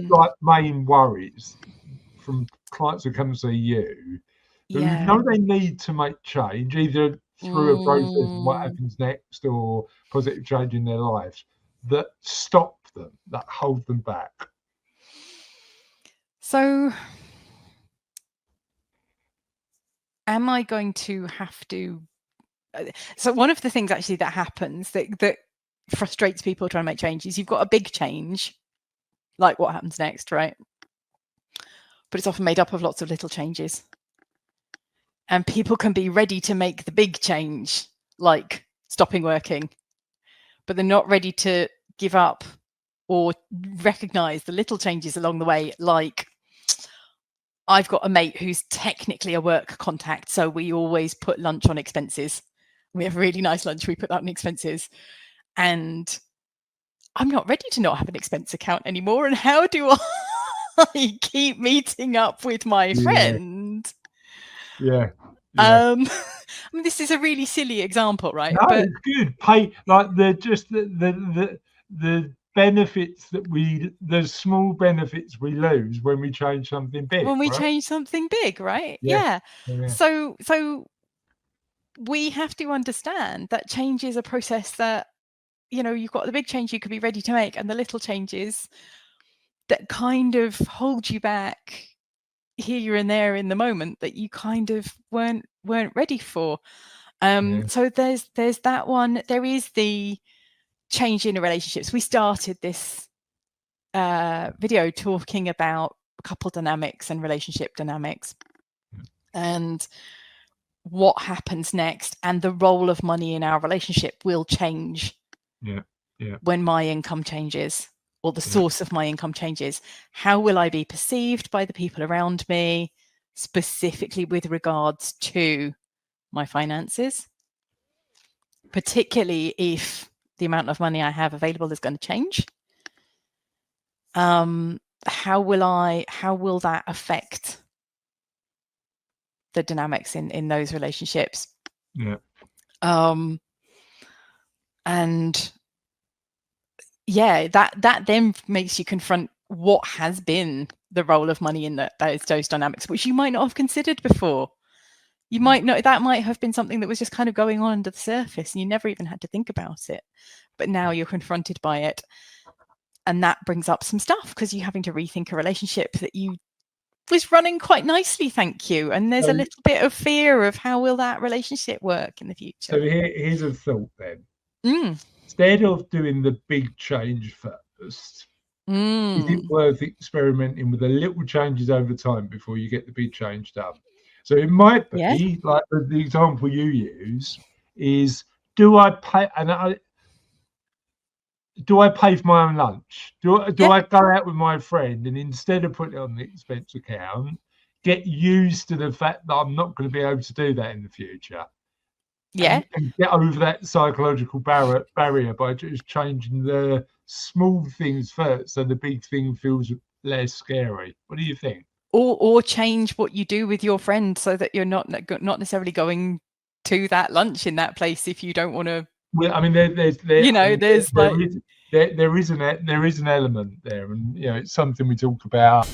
like main worries from clients who come to see you, who know they need to make change, either through a process of what happens next or positive change in their lives, that stop them, that hold them back? So am I going to have to... So one of the things actually that happens that frustrates people trying to make changes, you've got a big change, like what happens next, right? But it's often made up of lots of little changes. And people can be ready to make the big change, like stopping working, but they're not ready to give up or recognize the little changes along the way. Like, I've got a mate who's technically a work contact, so we always put lunch on expenses. We have a really nice lunch, we put that on expenses. And I'm not ready to not have an expense account anymore. And how do I keep meeting up with my friend? Yeah. I mean, this is a really silly example, right? No, but it's good. Pay like the benefits that the small benefits we lose when we change something big. When we right? change something big, right? Yeah. So we have to understand that change is a process that, you know, you've got the big change you could be ready to make, and the little changes that kind of hold you back here and there in the moment that you kind of weren't ready for. So there's that one. There is the change in relationships. We started this video talking about couple dynamics and relationship dynamics, and what happens next, and the role of money in our relationship will change when my income changes, or the source of my income changes. How will I be perceived by the people around me, specifically with regards to my finances, particularly if the amount of money I have available is going to change? How will that affect the dynamics in those relationships? And that then makes you confront what has been the role of money in those dynamics, which you might not have considered before. You might not, that might have been something that was just kind of going on under the surface and you never even had to think about it, but now you're confronted by it, and that brings up some stuff because you're having to rethink a relationship that you was running quite nicely, thank you, and there's a little bit of fear of how will that relationship work in the future. So here's a thought then. Instead of doing the big change first, is it worth experimenting with the little changes over time before you get the big change done? So it might be like the example you use is, do I pay for my own lunch? Do I go out with my friend, and instead of putting it on the expense account, get used to the fact that I'm not going to be able to do that in the future? And get over that psychological barrier by just changing the small things first, so the big thing feels less scary. What do you think? Or change what you do with your friend so that you're not necessarily going to that lunch in that place if you don't want to. Well, I mean, there is an element there, and you know, it's something we talk about.